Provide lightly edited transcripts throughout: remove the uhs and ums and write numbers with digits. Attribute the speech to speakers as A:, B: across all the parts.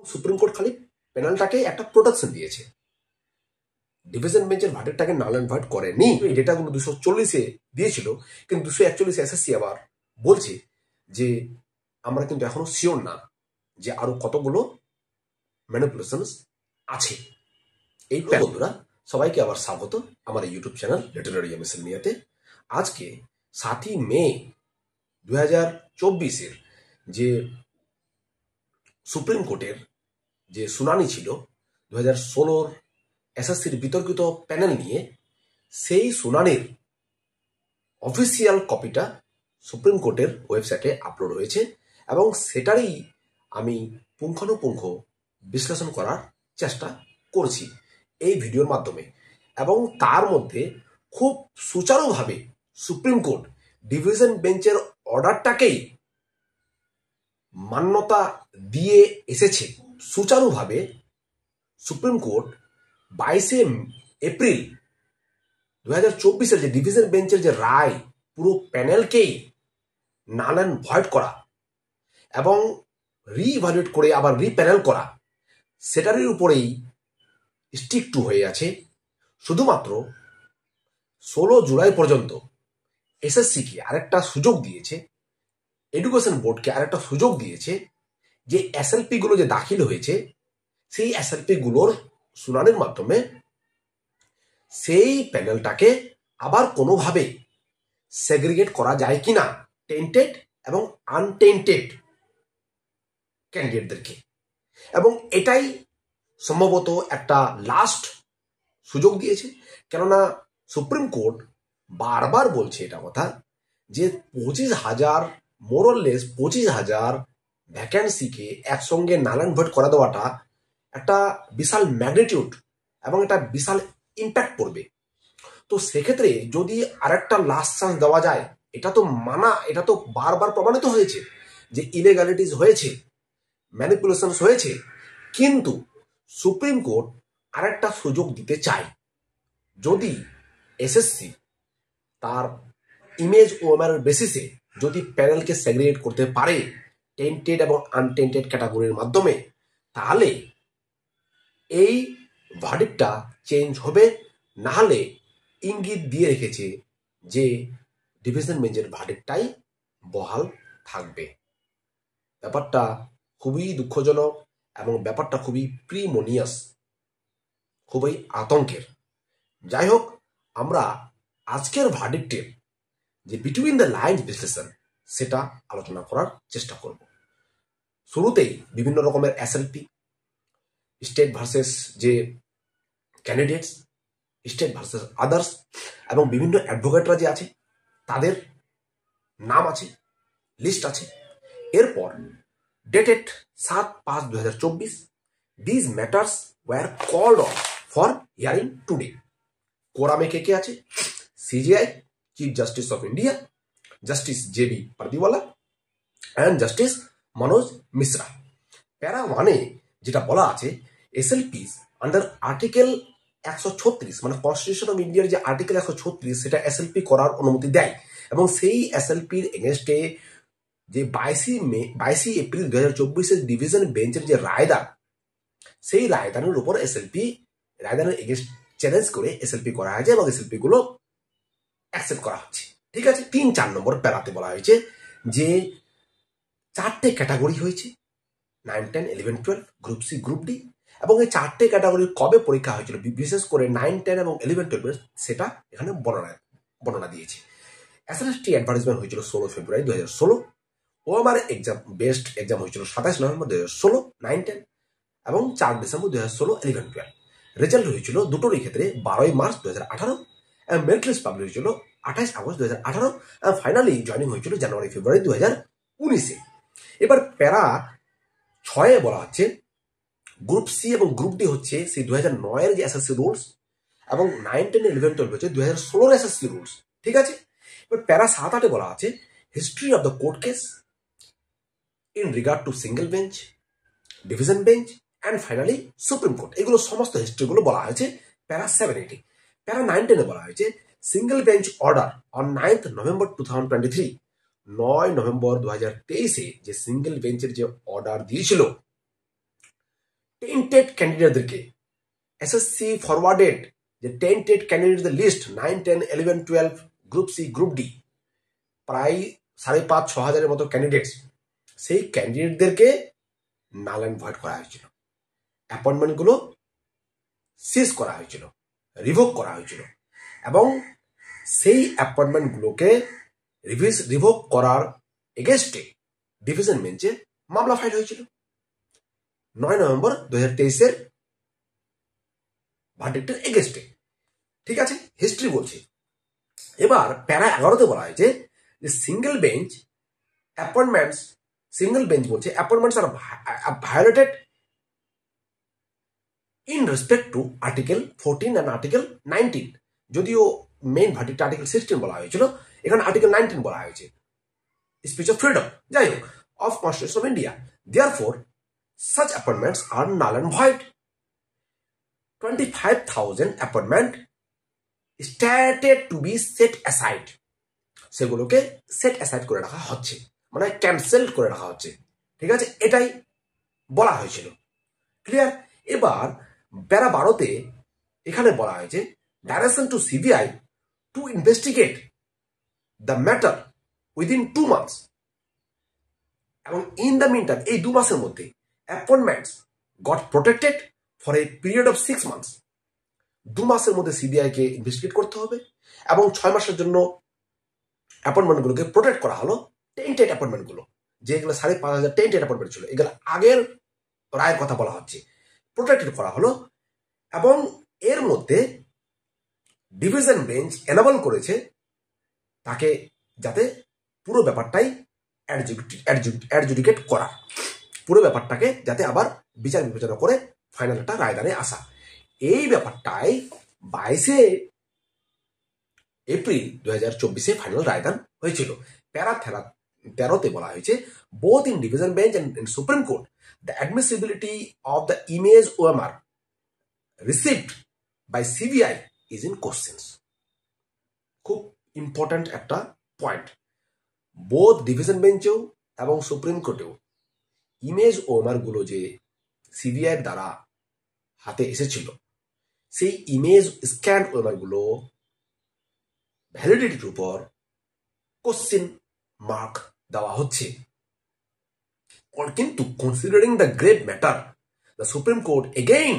A: Supreme court খালি প্যানেলটাকে একটা protection দিয়েছে, ডিভিশন বেঞ্চের ভার্ডিক্টটাকে নাল অ্যান্ড ভয়েড করেনি। এই ডেটাগুলো 240-এ দিয়েছিল, কিন্তু 241 এসএসসি আবার বলছে যে আমরা কিন্তু এখনো শিওর না যে আরো কতগুলো ম্যানিপুলেশন আছে। এই বন্ধুরা সবাইকে আবার স্বাগত আমার ইউটিউব চ্যানেল লিটারারি মিসেলেনিয়াতে। আজকে 7ই মে 2024-এর যে সুপ্রিম কোর্টের যে শুনানি ছিল 2016-র এসএসসির বিতর্কিত প্যানেল নিয়ে, সেই শুনানির অফিসিয়াল কপিটা সুপ্রিম কোর্টের ওয়েবসাইটে আপলোড হয়েছে এবং সেটারই আমি পুঙ্খানুপুঙ্খ বিশ্লেষণ করার চেষ্টা করছি এই ভিডিওর মাধ্যমে। এবং তার মধ্যে খুব সুচারুভাবে সুপ্রিম কোর্ট ডিভিশন বেঞ্চের অর্ডারটাকেই মান্যতা দিয়ে এসেছে। সুচারুভাবে সুপ্রিম কোর্ট 22শে এপ্রিল 2024-এর যে ডিভিশন বেঞ্চের যে রায়, পুরো প্যানেলকেই নাল অ্যান্ড ভয়েড করা এবং রিইভ্যালুয়েট করে আবার রিপ্যানেল করা, সেটারই উপরেই স্টিক টু হয়ে আছে। শুধুমাত্র 16 জুলাই পর্যন্ত এসএসসিকে আরেকটা সুযোগ দিয়েছে, এডুকেশন বোর্ডকে আরেকটা সুযোগ দিয়েছে যে এসএলপি গুলো যে দাখিল হয়েছে সেই এসএলপি গুলোর শুনানির মাধ্যমে সেই প্যানেলটাকে আবার কোনোভাবে সেগ্রিগেট করা যায় কিনা টেন্টেড এবং আনটেন্টেড ক্যান্ডিডেটদেরকে। এবং এটাই সম্ভবত একটা লাস্ট সুযোগ দিয়েছে, কেননা সুপ্রিম কোর্ট বারবার বলছে এটা কথা যে 25,000 মোরলেস 25,000 ভ্যাকেন্সিকে একসঙ্গে নাল অ্যান্ড ভয়েড করা দেওয়াটা একটা বিশাল ম্যাগনিটিউড এবং একটা বিশাল ইম্প্যাক্ট পড়বে। তো সেক্ষেত্রে যদি আরেকটা লাস্ট চান্স দেওয়া যায়, এটা তো এটা তো বারবার প্রমাণিত হয়েছে যে ইলেগালিটিস হয়েছে, ম্যানিপুলেশন হয়েছে, কিন্তু সুপ্রিম কোর্ট আরেকটা সুযোগ দিতে চায়। যদি এসএসসি তার ইমেজ ও ওমেনের বেসিসে যদি প্যানেলকে সেগ্রিগেট করতে পারে টেন্টেড এবং আনটেন্টেড ক্যাটাগরির মাধ্যমে, তাহলে এই ভার্ডিক্টটা চেঞ্জ হবে। নাহলে ইঙ্গিত দিয়ে রেখেছে যে ডিভিশন বেঞ্চের ভার্ডিক্টটাই বহাল থাকবে। ব্যাপারটা খুবই দুঃখজনক এবং ব্যাপারটা খুবই প্রিমোনিয়াস, খুবই আতঙ্কের। যাই হোক, আমরা আজকের ভার্ডিক্টের যে বিটুইন দ্য লাইনস বিশ্লেষণ সেটা আলোচনা করার চেষ্টা করব। শুরুতেই বিভিন্ন রকমের এসএলপি, স্টেট ভার্সেস যে ক্যান্ডিডেটস, স্টেট ভার্সেস আদার্স এবং বিভিন্ন অ্যাডভোকেটরা যে আছে তাদের নাম আছে, লিস্ট আছে। এরপর dated 7/5/2024 this matters were called on for hearing today. কোরামে কে কে আছে? CJI, chief justice of India, justice JB Pardiwala and justice Manoj Mishra. Para 1-এ যেটা বলা আছে, এসএলপিস আন্ডার আর্টিকেল 136 মানে কনস্টিটিউশন অফ ইন্ডিয়ার যে আর্টিকেল 136 সেটা এসএলপি করার অনুমতি দেয়। এবং সেই এসএলপির এগেনস্টে যে 22 এপ্রিল 2024-এর ডিভিশন বেঞ্চের যে রায়দান, সেই রায়দানের উপর এসএলপি রায়দানের এগেনস্ট চ্যালেঞ্জ করে এসএলপি করা হয়েছে এবং এসএলপি গুলো অ্যাকসেপ্ট করা হচ্ছে। ঠিক আছে, 3-4 নম্বর প্যারাতে বলা হয়েছে যে 4টে ক্যাটাগরি হয়েছে, 9, 10, 11, 12, গ্রুপ সি, গ্রুপ ডি। এবং এই 4টে ক্যাটাগরির কবে পরীক্ষা হয়েছিল, বিশেষ করে 9, 10 এবং 11, 12 সেটা এখানে বর্ণনা দিয়েছে। এসএলএসটি অ্যাডভার্টাইজমেন্ট হয়েছিল 16 ফেব্রুয়ারি 2016। ওএমআর এক্সাম বেস্ট এক্সাম হয়েছিল 27 নভেম্বর 2016 9, 10 এবং 4 ডিসেম্বর 2016 11, 12। রেজাল্ট হয়েছিল দুটোরই ক্ষেত্রে 12 মার্চ 2018 এবং মেরিট লিস্ট পাবলিশ হয়েছিল 28 আগস্ট 2018 এবং ফাইনালি জয়নিং হয়েছিল জানুয়ারি ফেব্রুয়ারি 2019-এ। এবার প্যারা 6-এ বলা হচ্ছে গ্রুপ সি এবং গ্রুপ ডি হচ্ছে সেই 2009-এর যে এসএসসি রুলস এবং 9, 10, 11, 12 হচ্ছে 2016-এর এসএসসি রুলস। ঠিক আছে, এবার প্যারা 7-8-এ বলা আছে history of the court case in regard to single bench, division bench and finally supreme court. এগুলো সমস্ত হিস্ট্রিগুলো বলা হয়েছে প্যারা 7-8-এ। প্যারা 9, 10-এ বলা হয়েছে single bench order on 9th November 2023, 9 November 2023-এ যে সিঙ্গেল বেঞ্চের যে অর্ডার দিয়েছিল টেন্টেড ক্যান্ডিডেটদেরকে এসএসসি ফরওয়ার্ডেড যে টেন্টেড ক্যান্ডিডেটদের list 9, 10, 11, 12 group C group D প্রায় 5,500-6,000 মতো ক্যান্ডিডেটস, সেই ক্যান্ডিডেটদেরকে নাল অ্যান্ড ভয়েড করা হয়েছিল, অ্যাপয়েন্টমেন্টগুলো সিজ করা হয়েছিল, রিভোক করা হয়েছিল এবং সেই অ্যাপয়েন্টমেন্টগুলোকে রিভোক করার এগেনস্টে ডিভিশন বেঞ্চে মামলা ফাইল হয়েছিল 9 নভেম্বর 2023 ভার্ডিক্টের এগেনস্টে। ঠিক আছে, হিস্ট্রি বলছি। এবার প্যারা 11তে বলা হয়েছে যে সিঙ্গেল বেঞ্চ বলছে appointments are violated in respect to article 14 and article 19, যদিও মেইন ভার্ডিক্ট আর্টিকেল 16 বলা হয়েছিল, এখানে আর্টিকেল 19 বলা হয়েছে, স্পিচ অফ ফ্রিডম, যাই হোক, of constitution of India. Therefore such appointments are null and void. 25,000 appointment stated to be set aside, সেগুলোকে set aside করে রাখা হচ্ছে, মানে ক্যান্সেল করে রাখা হচ্ছে। ঠিক আছে, এটাই বলা হয়েছিল। ক্লিয়ার? এবার প্যারা 12তে এখানে বলা হয়েছে direction two CBI to investigate the matter within 2 months, এবং ইন দ্য মিন টাইম এই 2 মাসের মধ্যে appointments goat protected for a period of 6 months। 2 মাসের মধ্যে সিবিআইকে ইনভেস্টিগেট করতে হবে এবং 6 মাসের জন্য অ্যাপয়েন্টমেন্টগুলোকে প্রোটেক্ট করা হলো। টেন্টেড অ্যাপয়েন্টমেন্টগুলো যেগুলো 5,500 টেন্টেড অ্যাপয়েন্টমেন্ট ছিল, এগুলো আগের রায়ের কথা বলা হচ্ছে, প্রোটেক্টেড করা হলো এবং এর মধ্যে ডিভিশন বেঞ্চ এনাবল করেছে তাকে যাতে পুরো ব্যাপারটাই অ্যাডজুডিকেট করা, পুরো ব্যাপারটাকে যাতে আবার বিচার বিবেচনা করে ফাইনাল একটা রায়দানে আসা। এই ব্যাপারটাই 22 এপ্রিল 2024 ফাইনাল রায়দান হয়েছিল। প্যারা 13তে বলা হয়েছে both in division bench and supreme court the admissibility of the image OMR received by CBI is in questions. খুব ইম্পর্ট্যান্ট একটা পয়েন্ট। বোথ ডিভিশন বেঞ্চেও এবং সুপ্রিম কোর্টেও ইমেজ ওএমআর গুলো যে সিবিআই দ্বারা হাতে এসেছিল, সেই ইমেজ স্ক্যান ওএমআর গুলো ভ্যালিডিটির উপর কোশ্চেন মার্ক দেওয়া হচ্ছে। কিন্তু considering the grave matter, the supreme court again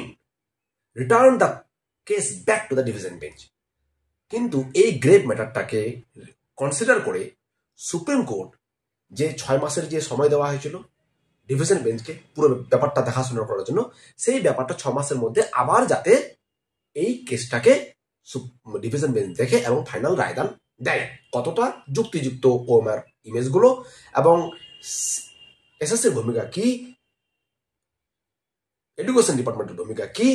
A: return the case back to the division bench. কিন্তু এই গ্রেভ ম্যাটারটাকে কনসিডার করে সুপ্রিম কোর্ট যে 6 মাসের যে সময় দেওয়া হয়েছিল ডিভিশন বেঞ্চকে পুরো ব্যাপারটা দেখাশোনা করার জন্য, সেই ব্যাপারটা 6 মাসের মধ্যে আবার যাতে এই কেসটাকে ডিভিশন বেঞ্চ দেখে এবং ফাইনাল রায়দান দেয়। কতটা যুক্তিযুক্ত ওএমআর ইমেজগুলো এবং এসএসসির ভূমিকা কি, এডুকেশন ডিপার্টমেন্টের ভূমিকা কি,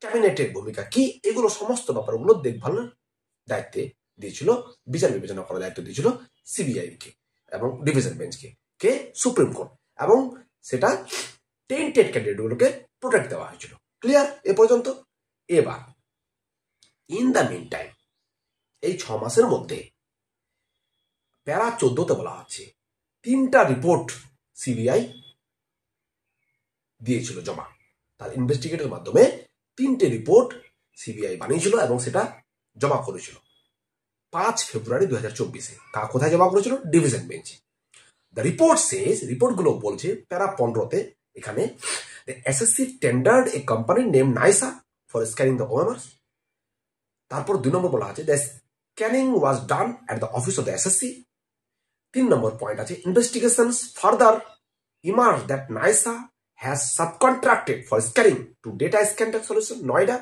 A: ক্যাবিনেটের ভূমিকা কি, এগুলো সমস্ত ব্যাপারগুলো দেখভালের দায়িত্বে দিয়েছিল, বিচার বিবেচনা করার দায়িত্ব দিয়েছিল সিবিআইকে এবং ডিভিশন বেঞ্চকে, কে সুপ্রিম কোর্ট, এবং সেটা টেন্টেড ক্যান্ডিডেটগুলোকে প্রোটেক্ট দেওয়া হয়েছিল। ক্লিয়ার এ পর্যন্ত? এবার ইন দ্য মিন টাইম এই 6 মাসের মধ্যে প্যারা 14তে বলা হচ্ছে 3টা রিপোর্ট সিবিআই দিয়েছিল জমা, তার ইনভেস্টিগেটের মাধ্যমে 3টে রিপোর্ট সিবিআই বানিয়েছিল এবং সেটা জমা করেছিল 5 ফেব্রুয়ারি 2024। কোথায় জমা করেছিল? ডিভিশন বেঞ্চে। দ্য রিপোর্ট সেজ, রিপোর্টগুলো বলছে প্যারা 15তে এখানে, the SSC tendered a company named NISA for scanning the OMRs। তারপর 2 নম্বর বলা আছে the scanning was done at the office of the SSC। 3 number point আছে investigations further emerged that NISA has subcontracted for scanning to Data Scan-Tech Solution, Noida।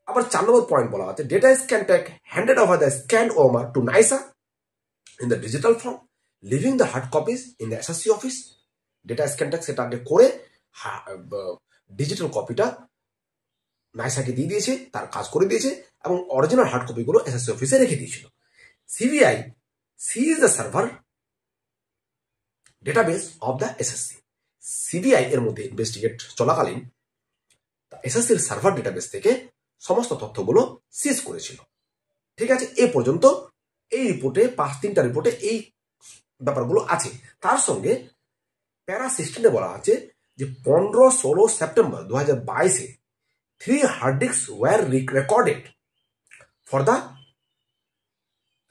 A: আবার 4 নম্বর point বলা আছে Data Scan-Tech handed over the scanned OMR to NISA in the digital form, leaving the hard copies in the SSC office। Data স্ক্যানটা সেটা আগে করে digital কপিটা নাইসাকে দিয়ে দিয়েছে, তার কাজ করে দিয়েছে এবং অরিজিনাল হার্ড কপিগুলো এসএসসি অফিসে রেখে দিয়েছিল। CBI seize the server database of the SSC. CBI এর মধ্যে ইনভেস্টিগেট চলাকালীন এসএসসির সার্ভার ডেটাবেস থেকে সমস্ত তথ্যগুলো সিজ করেছিল। ঠিক আছে, এ পর্যন্ত এই রিপোর্টে 3টা রিপোর্টে এই ব্যাপারগুলো আছে। তার সঙ্গে প্যারা 16 বলা আছে যে 15-16 সেপ্টেম্বর 2022-এ 3 hard disk were recorded for the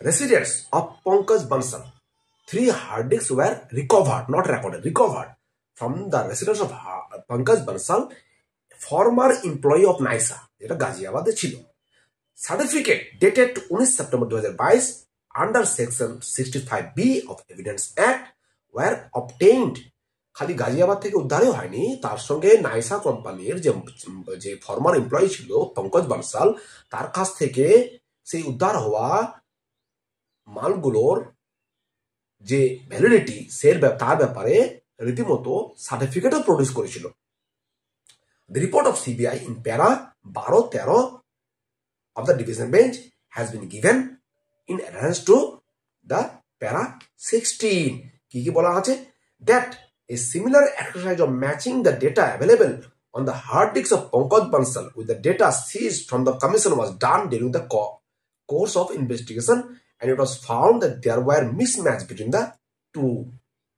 A: residents of Pankaj Bansal. 3 hard disks were recovered, not recorded, recovered from the residence of Pankaj Bansal, former employee of NISA, যেটা গাজিয়াবাদে ছিল। Certificate dated 19 September 2022 under section 65B of evidence act were obtained. খালি গাজিয়াবাদ থেকে উদ্ধারও হয়নি, তার সঙ্গে নাইসা কোম্পানির যে ফর্মার এমপ্লয়ি ছিল পঙ্কজ বানসাল, তার কাছ থেকে সেই উদ্ধার হওয়া মালগুলোর যে ভ্যালিডিটি তার ব্যাপারে রীতিমতো সার্টিফিকেটও প্রডিউস করেছিল। The report of CBI in para 12-13 of the division bench has been given in adherence to the para 16. কি বলা আছে? That a similar exercise of matching the data available on the hard disks of Pankaj Bansal with the data seized from the commission was done during the course of investigation, and it was found that there were mismatch between the two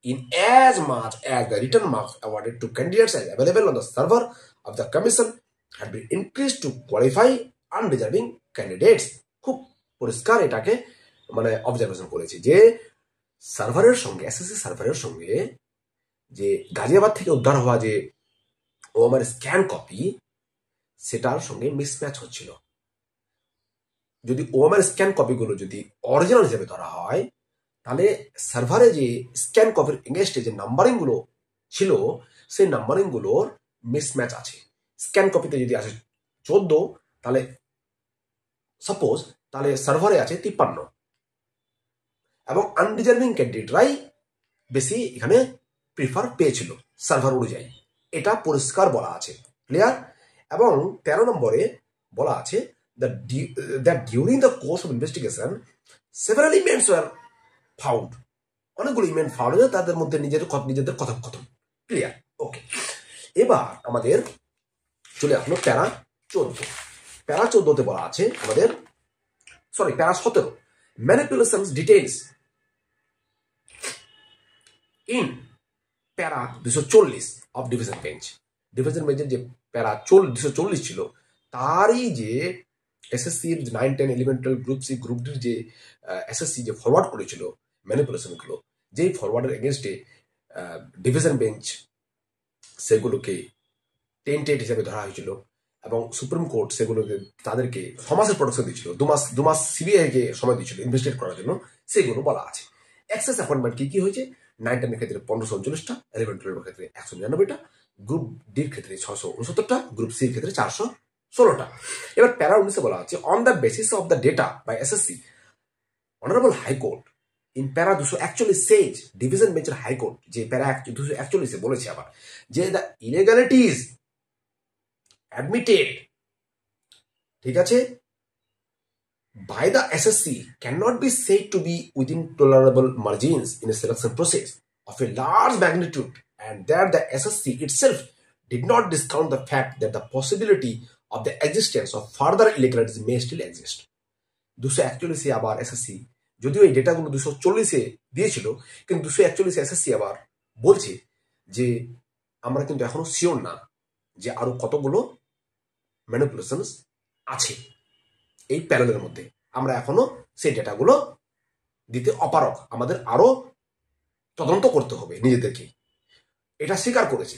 A: in as much as the written marks awarded to candidates as available on the server of the commission had been increased to qualify undeserving candidates. খুব পরিষ্কার এটাকে মানে observation করেছে যে সার্ভারের সঙ্গে SSC সার্ভারের সঙ্গে যে গাজিয়াবাদ থেকে উদ্ধার হওয়া যে ওএমআর স্ক্যান কপি সেটার সঙ্গে মিসম্যাচ হচ্ছিল। যদি ওএমআর স্ক্যান কপিগুলো যদি অরিজিনাল হিসেবে ধরা হয়, তাহলে সার্ভারে যে স্ক্যান কপির এগেনস্টে যে নাম্বারিং গুলো ছিল সেই নাম্বারিং গুলোর মিসম্যাচ আছে। স্ক্যান কপিতে যদি আছে 14, তাহলে সাপোজ তাহলে সার্ভারে আছে 53, এবং আনডিজার্ভিং ক্যান্ডিডেটরাই বেশি এখানে প্রিফার পেয়েছিল সার্ভার অনুযায়ী, এটা পরিষ্কার বলা আছে, ক্লিয়ার। এবং 13 নম্বরে বলা আছে that during the course of investigation several events were found, অনেকগুলো ইভেন্ট ফাউন্ড হয়েছে, তাদের মধ্যে নিজেদের কথোপকথন, ক্লিয়ার। ওকে, এবার আমাদের চলে আসলো প্যারা 14। প্যারা 14তে বলা আছে আমাদের প্যারা 17 ম্যানিপুলেশনস ডিটেইলস ইন প্যারা 240 অফ ডিভিশন বেঞ্চ। ডিভিশন বেঞ্চের যে প্যারা 240 ছিল তারই যে এসএসসির 9, 10, 11, 12 গ্রুপ সি গ্রুপ ডির যে এসএসসি যে ফরওয়ার্ড করেছিল ম্যানিপুলেশনগুলো, যেই ফরওয়ার্ডের এগেনস্টে ডিভিশন বেঞ্চ সেগুলোকে টেন্টেড হিসেবে ধরা হয়েছিল এবং সুপ্রিম কোর্ট সেগুলোকে তাদেরকে 6 মাসের প্রোটেকশন দিয়েছিল, 2 মাস সিবিআইকে সময় দিয়েছিল ইনভেস্টিগেট করার জন্য, সেগুলো বলা আছে। এক্সেস অ্যাপয়েন্টমেন্ট কি হয়েছে? 9, 10 এর ক্ষেত্রে 1539টা, 11, 12 এর ক্ষেত্রে 199টা, গ্রুপ ডির ক্ষেত্রে 669টা, গ্রুপ সির ক্ষেত্রে 416টা। এবার প্যারা 19 বলা আছে on the basis of the data by SSC honourable high court in para 241 Sage, division বেঞ্চের হাইকোর্ট যে প্যারা 241 বলেছে আবার যে দ্য ইলেগালিটিজ অ্যাডমিটেড, ঠিক আছে, by the SSC cannot be said to be within tolerable margins in a selection process of a large magnitude, and that the SSC itself did not discount the fact that the possibility of the existence of further irregularities may still exist. 241 আবার SSC, যদিও এই ডেটাগুলো 240 দিয়েছিল, কিন্তু 241 SSC আবার বলছে যে আমরা কিন্তু এখনো শিওর না যে আরো কতগুলো ম্যানিপুলেশনস আছে এই প্যানেলের মধ্যে, আমরা এখনো সেই ডেটাগুলো দিতে অপারগ, আমাদের আরো তদন্ত করতে হবে নিজেদেরকে, এটা স্বীকার করেছে,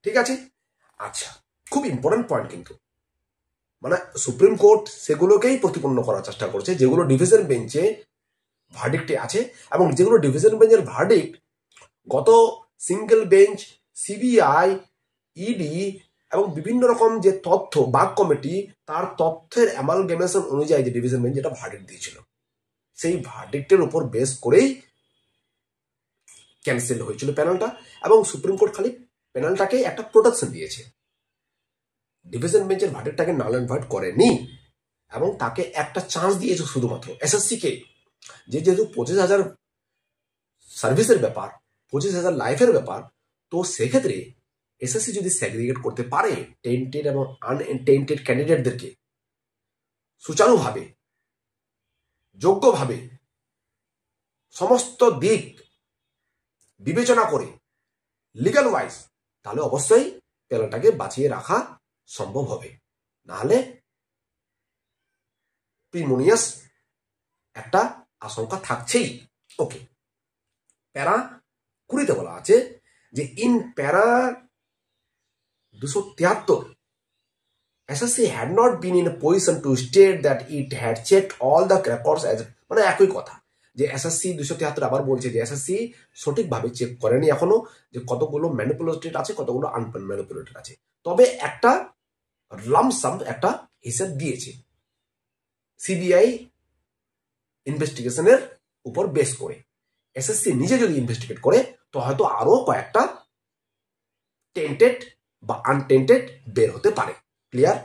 A: ঠিক আছে। আচ্ছা, খুব ইম্পর্টেন্ট পয়েন্ট কিন্তু, মানে সুপ্রিম কোর্ট সেগুলোকেই প্রতিপন্ন করার চেষ্টা করছে যেগুলো ডিভিশন বেঞ্চে ভার্ডিক্টে আছে, এবং যেগুলো ডিভিশন বেঞ্চের ভার্ডিক্ট গত সিঙ্গেল বেঞ্চ, সিবিআই, ইডি এবং বিভিন্ন রকম যে তথ্য বাক কমিটি তার তথ্যের অ্যামালগেমেশন অনুযায়ী যে ডিভিশন বেঞ্চ যেটা ভার্ডিক্ট দিয়েছিল, সেই ভার্ডিক্টের উপর বেস করেই ক্যান্সেল হয়েছিল প্যানেলটা, এবং সুপ্রিম কোর্ট খালি প্যানেলটাকে একটা প্রোটেকশন দিয়েছে, ডিভিশন বেঞ্চের ভার্ডিক্টটাকে নাল এন্ড ভয়েড করেনি, এবং তাকে একটা চান্স দিয়েছে শুধুমাত্র এসএসসিকে, যে যেহেতু 25,000 সার্ভিসের ব্যাপার, 25,000 লাইফের ব্যাপার, তো সেক্ষেত্রে এসএসসি যদি সেগ্রিগেট করতে পারে টেন্টেড এবং আনটেন্টেড ক্যান্ডিডেটদেরকে সুচারুভাবে, যোগ্যভাবে, সমস্ত দিক বিবেচনা করে লিগ্যাল ওয়াইজ, তাহলে অবশ্যই প্যানেলটাকে বাঁচিয়ে রাখা সম্ভব হবে, নাহলে প্রিমোনিয়াস একটা আশঙ্কা থাকছেই। ওকে, প্যারা 20 বলা আছে যে ইন প্যারা 273 SSC had not been in a position to state that it had checked all the records as, মানে একই কথা যে এসএসসি 273 আবার বলছে যে এসএসসি সঠিকভাবে চেক করেনি এখনো যে কতগুলো ম্যানিপুলেটেড আছে কতগুলো আনম্যানিপুলেটেড আছে, তবে একটা লামসাম একটা হিসাব দিয়েছে সিবিআই ইনভেস্টিগেশনের উপর বেস করে। এসএসসি নিজে যদি ইনভেস্টিগেট করে তো হয়তো আরো কয়েকটা টেন্টেড বা আনটেন্টেড বের হতে পারে। ক্লিয়ার?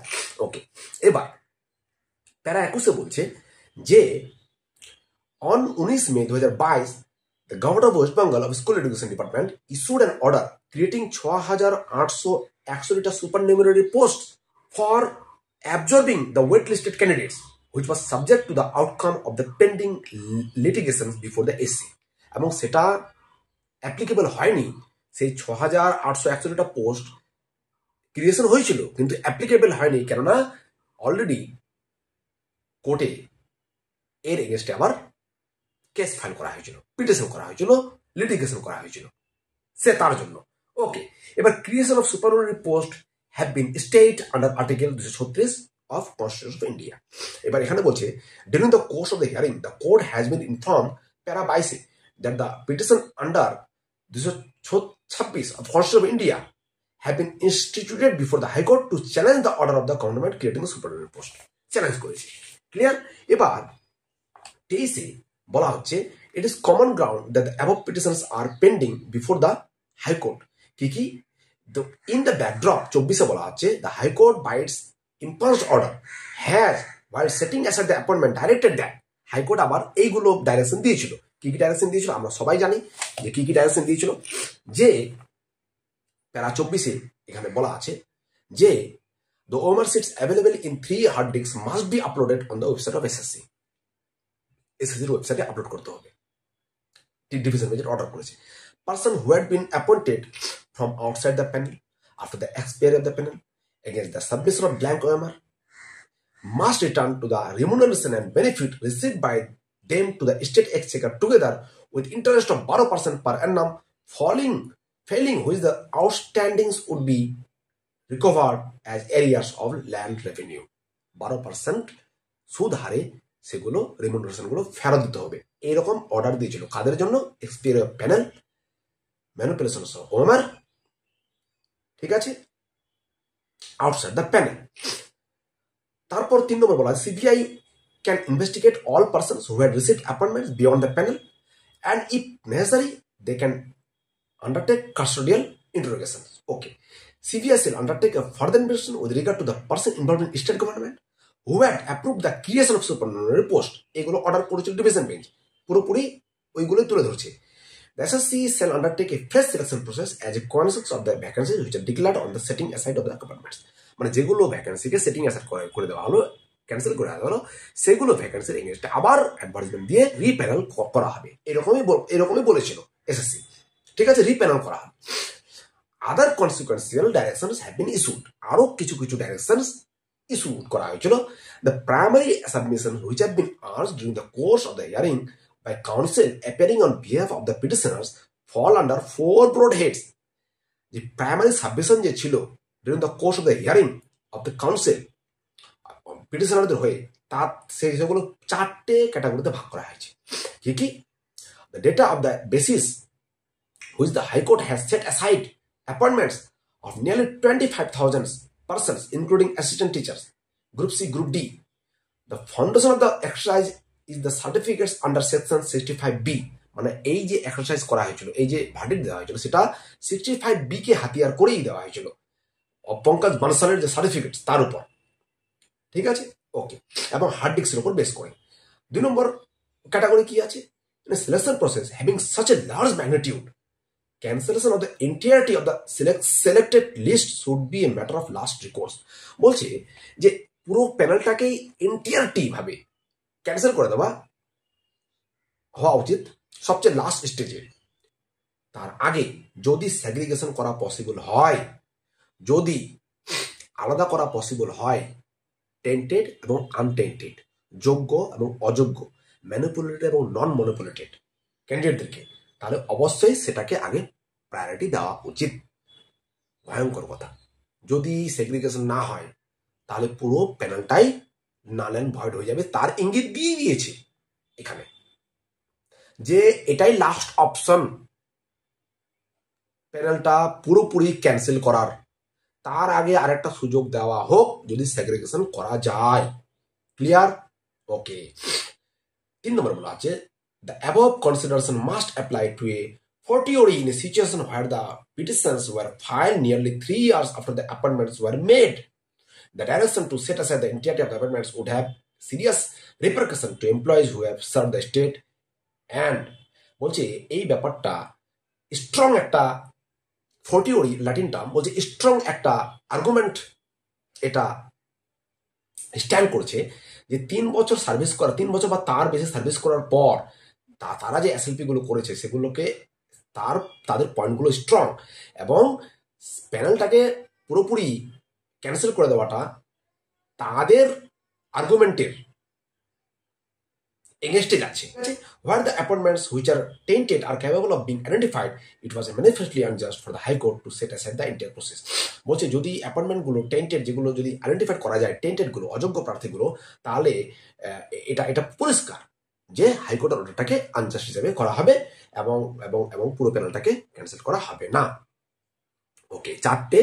A: ওকে, এবার প্যারা 21 বলছে যে on 19 May 2022 the government of West Bengal of School Education Department issued an order creating 6,861টা supernumerary posts for absorbing the waitlisted candidates which was subject to the outcome of the pending litigations before the SC, এবং সেটা applicable হয়নি। সেই 6,861টা post creation হয়েছিল কিন্তু applicable হয়নি, কেননা already কোর্টে এর এগেনস্টে আবার কেস ফাইল করা হয়েছিল, পিটিশন করা হয়েছিল, লিটিগেশন করা হয়েছিল, সে তার জন্য। ওকে, এবার creation of supernumerary post have been stayed under article 236 of constitution of India. এবার এখানে বলছে during the course of the hearing the court has been inform para 22 that the petition under 226 of constitution of India have been instituted before the High Court to challenge the order of the government creating the supernumerary post. Challenge করেছে। Clear? এবার 23 বলা হচ্ছে it is common ground that the above petitions are pending before the High Court. কি in the backdrop 24 বলা হচ্ছে the High Court by its imposed order has while setting aside the appointment directed that High Court আবার এইগুলো direction দিয়েছিল। কি direction দিয়েছিল আমরা সবাই জানি যে কি ডাইরেকশন দিয়েছিল, যে প্যারা 24 এখানে বলা আছে যে the OMR sheets available in 3 hard disks must be uploaded on the website of SSC. SSC এর ওয়েবসাইটে আপলোড করতে হবে। ডিভিশন বেঞ্চ অর্ডার করেছে। Person who had been appointed from outside the panel after the expiry of the panel against the submission of blank OMR must return to the remuneration and benefit received by them to the state exchequer together with interest of 12% per annum, failing which the outstandings would be recovered as areas of land revenue. 12% সুদ হারে সেগুলো remuneration গুলো ফেরত দিতে হবে, এইরকম order দিয়েছিল। কাদের জন্য? Expiry of panel, manipulation of OMR, ঠিক আছে, আউটসাইড দ্য প্যানেল। তারপর 3 নম্বর বলা CBI can investigate all persons who had received appointments beyond the panel and if necessary they can undertake custodial interrogations. Okay. CBI shall undertake a further investigation with regard to the person involved in state government who had approved the creation of supernumerary post. এগুলো order করেছিল division bench, পুরোপুরি ওইগুলোই তুলে ধরছে। The SSC shall undertake a fresh selection process as a consequence of the vacancies which are declared on the setting aside of the governments. মানে যেগুলো ভ্যাকেন্সিকে setting aside করে দেওয়া হলো, ক্যান্সেল করে দেওয়া হলো, সেগুলো ভ্যাকেন্সির এগেইনস্টে আবার অ্যাডভার্টাইজমেন্ট দিয়ে রিপ্যানেল করা হবে, এরকমই বলেছিল এসএসসি। ঠিক আছে, রিপ্যানেল করা হবে। Other consequential directions have been issued, আরো কিছু ডাইরেকশনস ইস্যু করা হয়েছিল। The primary submission which have been urged during the course of the hearing by counsel appearing on behalf of the petitioners fall under 4 broad heads. যে primary submission যে ছিল during the course of the hearing of the counsel পিটিশনারদের হয়ে, তার সেগুলো 4টে ক্যাটাগরিতে ভাগ করা হয়েছে। কি the data of the basis which the High Court has set aside appointments of nearly 25,000 persons, including assistant teachers, Group C, Group D. The foundation of the exercise is the certificates under section 65B. মানে এই যে exercise করা হয়েছিল, এই যে verdict দেওয়া হয়েছিল, সেটা 65B কে হাতিয়ার করেই দেওয়া হয়েছিল পঙ্কজ বানসালের যে সার্টিফিকেট তার উপর। ঠিক আছে, ওকে, এবং হার্ড ডিস্কের উপর বেস করে। 2 নম্বর ক্যাটাগরি কি আছে? Selection process having such a large magnitude, cancellation of the entirety of the selected list should be a matter of last recourse. বলছে যে পুরো প্যানেলটাকেই এন্টায়ারটি ভাবে ক্যান্সেল করে দেওয়া হওয়া উচিত সবচেয়ে লাস্ট স্টেজে। তার আগে যদি সেগ্রিগেশন করা পসিবল হয়, যদি আলাদা করা পসিবল হয় টেন্টেড এবং আনটেন্টেড, যোগ্য এবং অযোগ্য, ম্যানিপুলেটেড এবং নন ম্যানিপুলেটেড ক্যান্ডিডেটদেরকে, তাহলে অবশ্যই সেটাকে আগে প্রায়োরিটি দেওয়া উচিত। ভয়ঙ্কর কথা। যদি সেগ্রিগেশন না হয় তাহলে পুরো প্যানেলটাই নাল অ্যান্ড ভয়েড হয়ে যাবে। তার ইঙ্গিত দিয়ে দিয়েছে এখানে যে এটাই লাস্ট অপশন প্যানেলটা পুরোপুরি ক্যান্সেল করার। তার আগে আরেকটা সুযোগ দেওয়া হোক যদি সেগ্রিগেশন করা যায়। ক্লিয়ার? ওকে। 3 নম্বর বলা আছে the above consideration must apply to a fortiori in a situation where the petitions were filed nearly 3 years after the appointments were made. The direction to set aside the entirety of the appointments would have serious repercussion to employees who have served the state and বলছে এই ব্যাপারটা strong একটা ফর্টিওরি Latin term, বলছে strong একটা argument এটা stand করছে যে 3 বছর সার্ভিস করা, 3 বছর বা তার বেশি সার্ভিস করার পর তারা যে এসএলপি গুলো করেছে সেগুলোকে তাদের পয়েন্টগুলো স্ট্রং এবং প্যানেলটাকে পুরোপুরি ক্যান্সেল করে দেওয়াটা তাদের আর্গুমেন্টের এগেনস্টে যাচ্ছে। Where the appointments which are tainted are capable of being identified, it was manifestly unjust for the High Court to set aside the entire process. বলছে যদি অ্যাপয়েন্টমেন্টগুলো টেন্টেড, যেগুলো যদি আইডেন্টিফাইড করা যায় টেন্টেডগুলো, অযোগ্য প্রার্থীগুলো, তাহলে এটা পরিষ্কার যে হাইকোর্টের অর্ডারটাকে আনজাস্ট হিসেবে করা হবে এবং এবং এবং পুরো প্যানেলটাকে ক্যান্সেল করা হবে না। ওকে, 4টে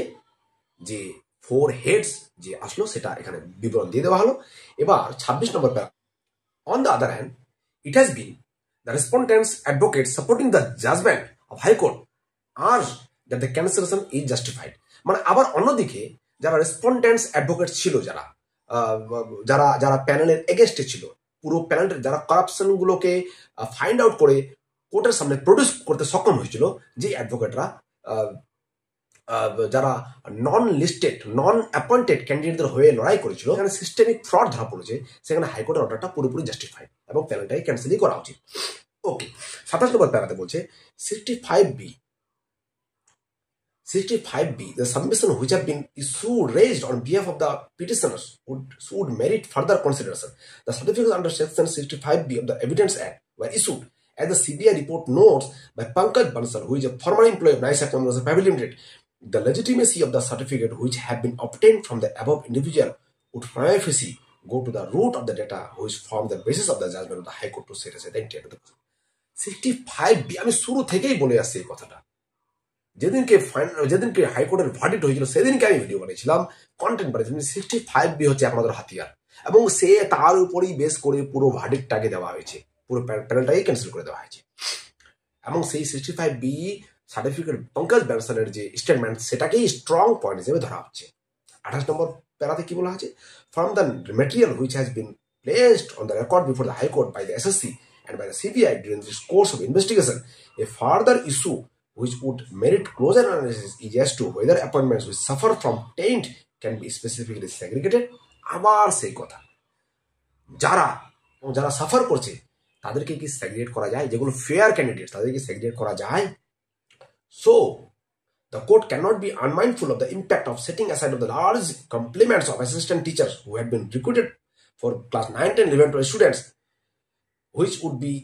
A: যে 4 হেডস যে আসলো সেটা এখানে বিবরণ দিয়ে দেওয়া হলো। এবার 26 নম্বর প্যারা। On the other hand, it has been the respondents' advocates supporting the judgment of High Court urged that the cancellation is justified. মানে আবার অন্যদিকে যারা রেসপন্ডেন্টস অ্যাডভোকেট ছিল, যারা প্যানেলের এগেনস্টে ছিল, পুরো প্যানেলের যারা কারাপশন গুলোকে ফাইন্ড আউট করে কোর্টের সামনে প্রডিউস করতে সক্ষম হয়েছিল, যে অ্যাডভোকেটরা যারা নন লিস্টেড নন অ্যাপয়েন্টেড ক্যান্ডিডেটদের হয়ে লড়াই করেছিল, এখানে সিস্টেমিক ফ্রড ধরা পড়েছে, সেখানে হাইকোর্টের অর্ডারটা পুরোপুরি জাস্টিফাইড এবং প্যানেলটাই ক্যান্সেলই করা উচিত। ওকে, 27 নম্বর প্যারাতে বলছে 65B, the submission which have been raised on behalf of the petitioners would merit further consideration. The certificates under section 65B of the Evidence Act were issued as the CBI report notes by Pankaj Bansal, who is a former employee of NICE Commercial Private Limited. The legitimacy of the certificate which have been obtained from the above individual would prima facie go to the root of the data which form the basis of the judgment of the High Court to set aside the entire. 65B আমি শুরু থেকেই বলে আসছি এই কথাটা। যেদিনকে হাইকোর্টের verdict হয়েছিল সেদিনকে আমি ভিডিও বানিয়েছিলাম, কন্টেন্ট বানিয়েছিলাম। 65B হচ্ছে একমাত্র হাতিয়ার এবং সে তার উপরই বেস করে পুরো ভার্ডিক্টটাকে দেওয়া হয়েছে, পুরো প্যানেলটাকে ক্যান্সেল করে দেওয়া হয়েছে এবং সেই 65B সার্টিফিকেট পঙ্কজ ব্যানসলের যে স্টেটমেন্ট সেটাকেই স্ট্রং পয়েন্ট হিসেবে ধরা হচ্ছে। 28 নম্বর প্যারাতে কি বলা হচ্ছে? From the material which has been placed on the record before the high court by the SSC and by the CBI during this course of investigation, a further issue which would merit closer analysis is as to whether appointments which suffer from taint can be specifically segregated. আবার সেই কথা, যারা suffer করছে তাদেরকে কি segregate করা যায়? যেগুলো ফেয়ার ক্যান্ডিডেট তাদেরকে সেগ্রিগেট করা যায়? So the court cannot be unmindful of the impact of setting aside of the large complements of assistant teachers who had been recruited for class 9, 10, 11, 12 students, which would be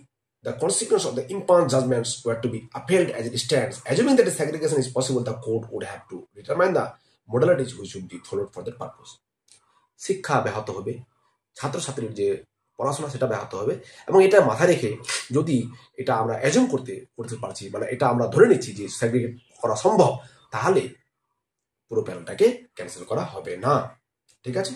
A: the consequence of the impugned judgments were to be upheld as it stands. Assuming that a segregation is possible, the court would have to determine the modalities which would be followed for that purpose. শিক্ষা ব্যাহত হবে, ছাত্রছাত্রীর যে পড়াশোনা সেটা ব্যাহত হবে এবং এটা মাথায় রেখে যদি এটা আমরা অ্যাজুম করতে পারছি, মানে এটা আমরা ধরে নিচ্ছি যে সেগ্রিগেট করা সম্ভব, তাহলে পুরো প্যানেলটাকে ক্যান্সেল করা হবে না। ঠিক আছে?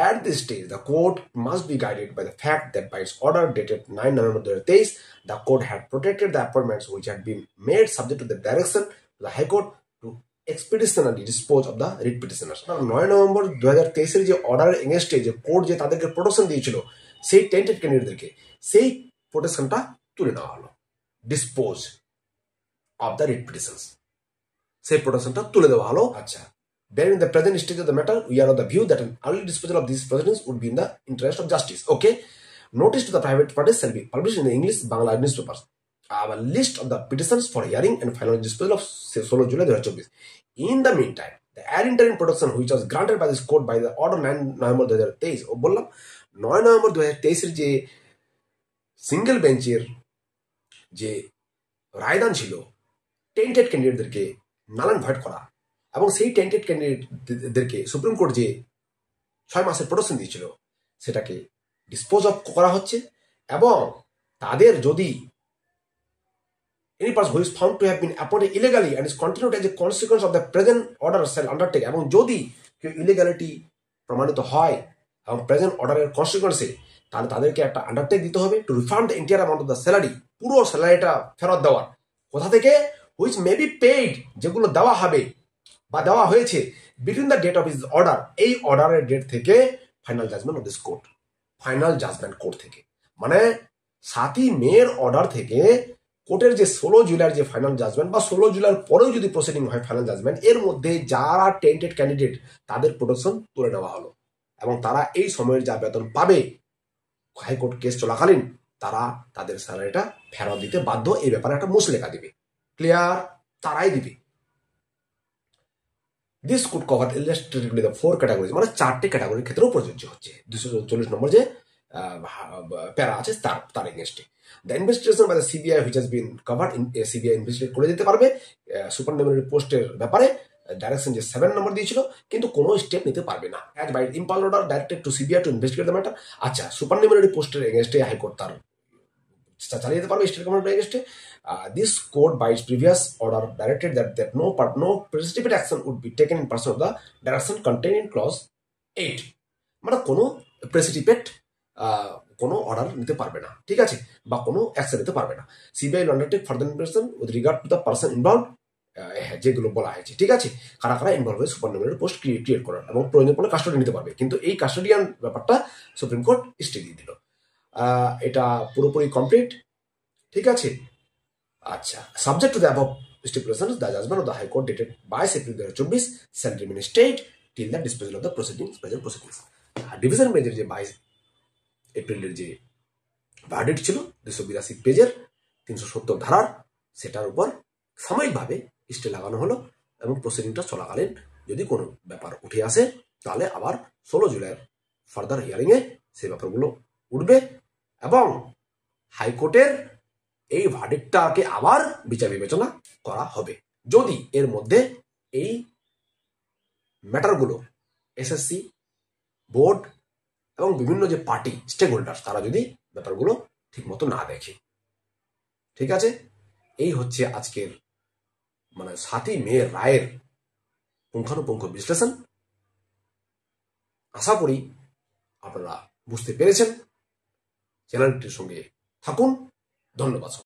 A: At this stage, the court must be guided by the fact that by its order dated 9 November 2023, the court had protected the appointments which had been made subject to the direction to the High Court to expeditionally dispose of the writ petitioners. 9 November 2023 যে অর্ডারের এগেইনস্টে যে court যে তাদেরকে protection দিয়েছিল সেই tainted ক্যান্ডিডেটদেরকে, সেই প্রোটেকশনটা তুলে নেওয়া হলো। Dispose of the writ petitions, সেই প্রোটেকশনটা তুলে দেওয়া হলো। আচ্ছা, bearing the present state of the matter, we are of the view that an early disposal of these proceedings would be in the interest of justice. Okay, notice to the private parties shall be published in the English Bangla newspapers. list of the petitions for hearing and final disposal of 16 July 2024. In the meantime, the air interim protection which was granted by this court by the order 9 November 2023 ও বললাম 9 November 2023 যে single বেঞ্চের যে রায়দান ছিল tainted ক্যান্ডিডেটদেরকে null and void করা এবং সেই tainted ক্যান্ডিডেটদেরকে supreme court যে 6 মাসের প্রোটেকশন দিয়েছিল সেটাকে ডিসপোজ অফ করা হচ্ছে এবং তাদের যদি any person who is found to have been appointed illegally and is continued as a consequence of the present order shall undertake এবং যদি কেউ ইলিগ্যালিটি প্রমাণিত হয় এবং প্রেজেন্ট অর্ডারের কনসিকুয়েন্সে তাহলে তাদেরকে একটা আন্ডারটেক দিতে হবে two refund the entire amount of the salary পুরো স্যালারিটা ফেরত দেওয়ার কোথা থেকে হুইচ মে বি পেইড যেগুলো দেওয়া হবে বা দেওয়া হয়েছে between the date of his order এই অর্ডারের ডেট থেকে final judgement of this court final judgement court থেকে মানে 7ই মের অর্ডার থেকে কোর্টের যে 16 জুলাইয়ের যে ফাইনাল জাজমেন্ট বা 16 জুলাইয়ের পরেও যদি প্রসিডিং হয় ফাইনাল জাজমেন্ট এর মধ্যে যারা টেন্টেড ক্যান্ডিডেট তাদের প্রোটেকশন তুলে নেওয়া হলো এবং তারা এই সময়ের যা বেতন পাবে হাইকোর্ট কেস চলাকালীন তারা তাদের স্যালারিটা ফেরত দিতে বাধ্য এই ব্যাপারে একটা মুচলেখা দিবে ক্লিয়ার তারাই দিবে this could cover illustratively the 4 categories মানে 4টে ক্যাটাগরির ক্ষেত্রেও প্রযোজ্য হচ্ছে 244 নম্বর যে প্যারা আছে তার এগেইনস্টে the investigation by the CBI which has been covered in CBI investigate করে দিতে পারবে সুপারনুমেরারি পোস্টের ব্যাপারে ডাইরেকশন যে 7 নম্বর দিয়েছিল কিন্তু কোনো স্টেপ নিতে পারবে না অ্যাজ বাই ইম্পাল order directed to CBI to investigate the matter আচ্ছা সুপারনুমেরারি পোস্টের এগেইনস্টে হাইকোর্ট তার চালিয়ে যেতে পারবে স্টেট গভর্নমেন্টের এগেইনস্টে this court by its previous order directed that no precipitate action would be taken in pursuit of the direction contained in clause 8 মানে কোনো প্রেসিপিটেট কোনো অর্ডার নিতে পারবে না ঠিক আছে বা কোনো অ্যাকশন নিতে পারবে না CBI will undertake further investigation with regard to the person involved যেগুলো বলা হয়েছে ঠিক আছে কারা কারা ইনভলভ হয়ে সুপারনুমেরারি পোস্ট ক্রিয়েট করার এবং প্রয়োজন পড়লে কাস্টোডি নিতে পারবে কিন্তু এই কাস্টোডিয়ান ব্যাপারটা সুপ্রিম কোর্ট স্টে দিয়ে দিল এটা পুরোপুরি কমপ্লিট ঠিক আছে আচ্ছা subject to the above stipulations the judgment of the high court dated 22 April 2024 shall remain stayed till the disposal of the present proceedings division বেঞ্চের যে 22 এপ্রিলের যে ভার্ডিক্ট ছিল 282 পেজের 370 ধারার সেটার উপর সাময়িকভাবে স্টে লাগানো হলো এবং প্রসিডিংটা চলাকালীন যদি কোনো ব্যাপার উঠে আসে তাহলে আবার 16 জুলাইয়ের ফার্দার হিয়ারিংয়ে সেই ব্যাপারগুলো উঠবে এবং হাইকোর্টের এই ভার্ডিক্টটাকে আবার বিচার বিবেচনা করা হবে যদি এর মধ্যে এই ম্যাটারগুলো এসএসসি বোর্ড এবং বিভিন্ন যে পার্টি স্টেক হোল্ডার তারা যদি ব্যাপারগুলো ঠিকমতো না দেখে ঠিক আছে এই হচ্ছে আজকের মানে 7ই মে রায়ের পুঙ্খানুপুঙ্খ বিশ্লেষণ আশা করি আপনারা বুঝতে পেরেছেন চ্যানেলটির সঙ্গে থাকুন ধন্যবাদ